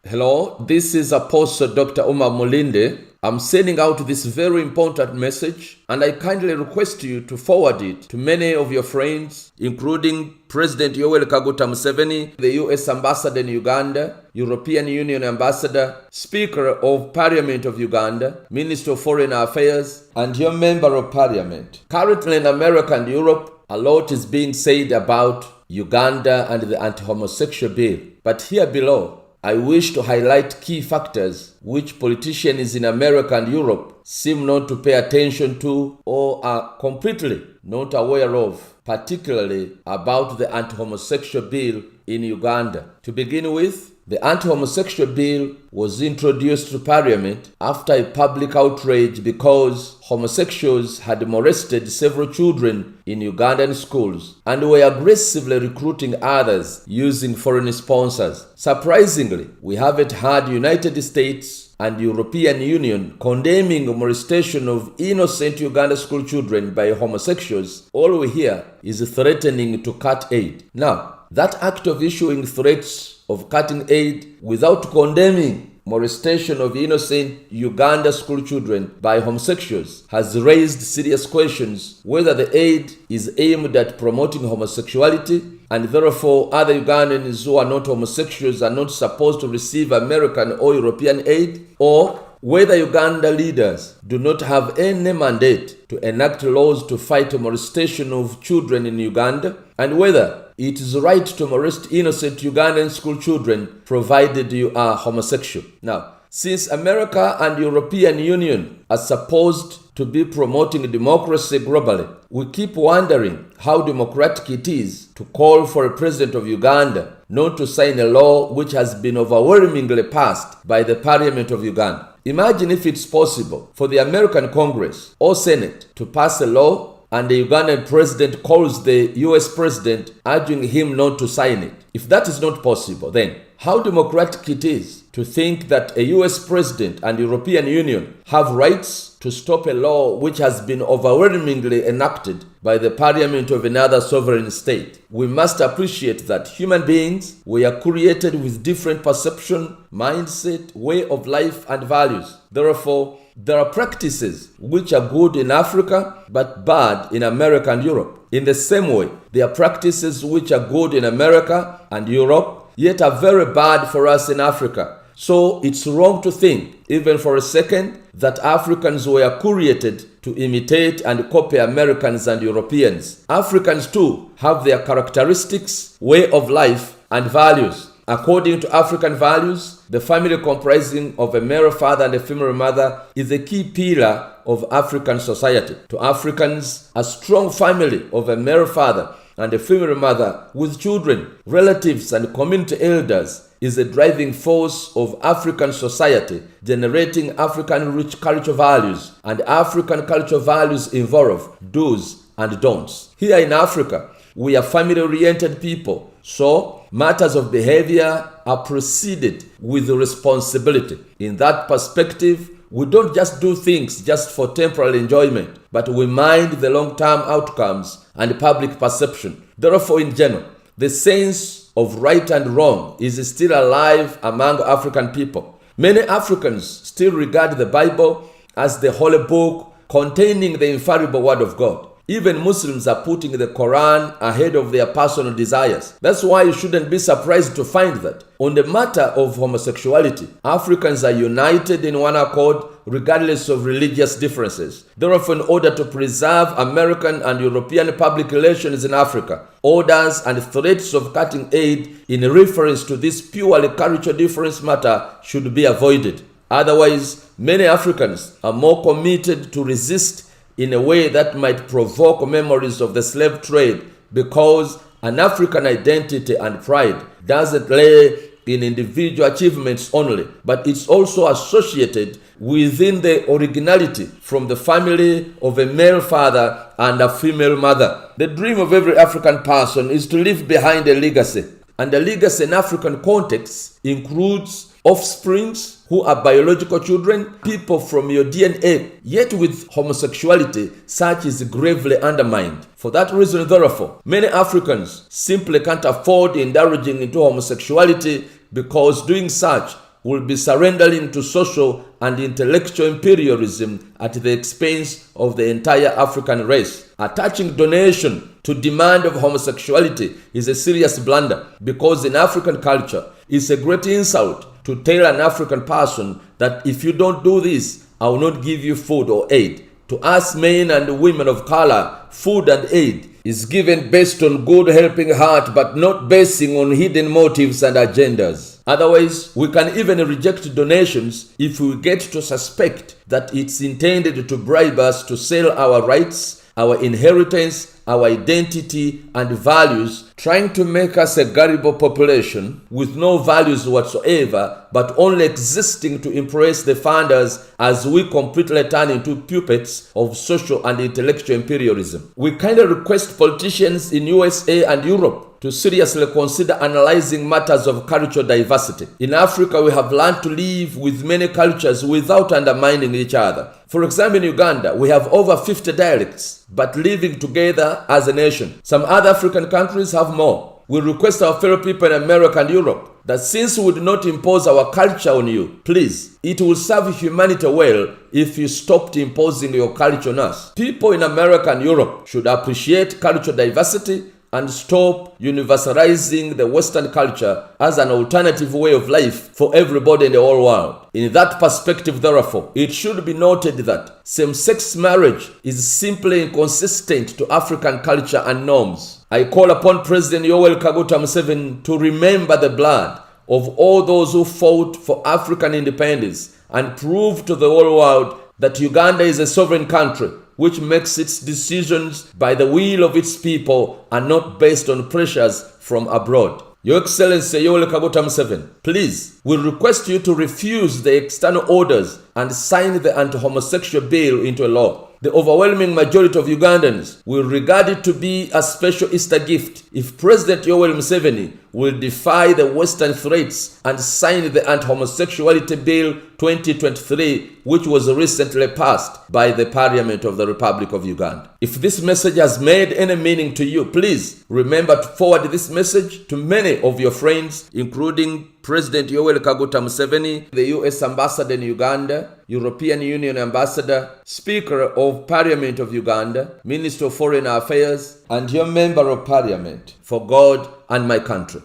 Hello, this is Apostle Dr. Umar Mulinde. I'm sending out this very important message, and I kindly request you to forward it to many of your friends, including President Yoweri Kaguta Museveni, the U.S. Ambassador in Uganda, European Union Ambassador, Speaker of Parliament of Uganda, Minister of Foreign Affairs, and your Member of Parliament. Currently in America and Europe, a lot is being said about Uganda and the anti-homosexual bill. But here below, I wish to highlight key factors which politicians in America and Europe seem not to pay attention to or are completely not aware of, particularly about the anti-homosexual bill in Uganda. To begin with, the anti-homosexual bill was introduced to Parliament after a public outrage because homosexuals had molested several children in Ugandan schools and were aggressively recruiting others using foreign sponsors. Surprisingly, we haven't heard United States and European Union condemning molestation of innocent Uganda school children by homosexuals. All we hear is threatening to cut aid. Now, that act of issuing threats of cutting aid without condemning molestation of innocent Uganda school children by homosexuals has raised serious questions whether the aid is aimed at promoting homosexuality and therefore other Ugandans who are not homosexuals are not supposed to receive American or European aid, or whether Uganda leaders do not have any mandate to enact laws to fight molestation of children in Uganda, and whether it is right to molest innocent Ugandan school children provided you are homosexual. Now, since America and European Union are supposed to be promoting democracy globally, we keep wondering how democratic it is to call for a president of Uganda not to sign a law which has been overwhelmingly passed by the Parliament of Uganda. Imagine if it's possible for the American Congress or Senate to pass a law and the Ugandan president calls the US president urging him not to sign it. If that is not possible, then how democratic it is to think that a US president and European Union have rights to stop a law which has been overwhelmingly enacted by the parliament of another sovereign state. We must appreciate that human beings were created with different perception, mindset, way of life, and values. Therefore, there are practices which are good in Africa but bad in America and Europe. In the same way, there are practices which are good in America and Europe, yet are very bad for us in Africa. So it's wrong to think, even for a second, that Africans were created to imitate and copy Americans and Europeans. Africans too have their characteristics, way of life, and values. According to African values, the family comprising of a male father and a female mother is a key pillar of African society. To Africans, a strong family of a male father and a female mother with children, relatives, and community elders is a driving force of African society, generating African-rich cultural values, and African cultural values involve do's and don'ts. Here in Africa, we are family-oriented people, so matters of behavior are preceded with responsibility. In that perspective, we don't just do things just for temporal enjoyment, but we mind the long-term outcomes and public perception. Therefore, in general, the sense of right and wrong is still alive among African people. Many Africans still regard the Bible as the holy book containing the infallible word of God. Even Muslims are putting the Quran ahead of their personal desires. That's why you shouldn't be surprised to find that on the matter of homosexuality, Africans are united in one accord regardless of religious differences. Therefore, in order to preserve American and European public relations in Africa, orders and threats of cutting aid in reference to this purely cultural difference matter should be avoided. Otherwise, many Africans are more committed to resist in a way that might provoke memories of the slave trade, because an African identity and pride doesn't lay in individual achievements only, but it's also associated within the originality from the family of a male father and a female mother. The dream of every African person is to leave behind a legacy, and the legacy in African context includes offsprings who are biological children, people from your DNA, yet with homosexuality, such is gravely undermined. For that reason, therefore, many Africans simply can't afford indulging into homosexuality because doing such will be surrendering to social and intellectual imperialism at the expense of the entire African race. Attaching donation to demand of homosexuality is a serious blunder, because in African culture, it's a great insult to tell an African person that if you don't do this, I will not give you food or aid. To us men and women of color, food and aid is given based on good helping heart, but not basing on hidden motives and agendas. Otherwise, we can even reject donations if we get to suspect that it's intended to bribe us to sell our rights, our inheritance, our identity and values, trying to make us a gullible population with no values whatsoever, but only existing to impress the funders as we completely turn into puppets of social and intellectual imperialism. We kindly request politicians in USA and Europe to seriously consider analyzing matters of cultural diversity. In Africa, we have learned to live with many cultures without undermining each other. For example, in Uganda, we have over 50 dialects, but living together as a nation. Some other African countries have more. We request our fellow people in America and Europe that since we do not impose our culture on you, please, it will serve humanity well if you stopped imposing your culture on us. People in America and Europe should appreciate cultural diversity and stop universalizing the Western culture as an alternative way of life for everybody in the whole world. In that perspective, therefore, it should be noted that same-sex marriage is simply inconsistent to African culture and norms. I call upon President Yoweri Kaguta Museveni to remember the blood of all those who fought for African independence and prove to the whole world that Uganda is a sovereign country which makes its decisions by the will of its people and not based on pressures from abroad. Your Excellency Yoweri Kaguta Museveni, please, we request you to refuse the external orders and sign the anti-homosexual bill into law. The overwhelming majority of Ugandans will regard it to be a special Easter gift if President Yoweri Museveni will defy the Western threats and sign the Anti-Homosexuality Bill 2023, which was recently passed by the Parliament of the Republic of Uganda. If this message has made any meaning to you, please remember to forward this message to many of your friends, including President Yoweri Kaguta Museveni, the U.S. Ambassador in Uganda, European Union Ambassador, Speaker of Parliament of Uganda, Minister of Foreign Affairs, and your Member of Parliament for God and my country.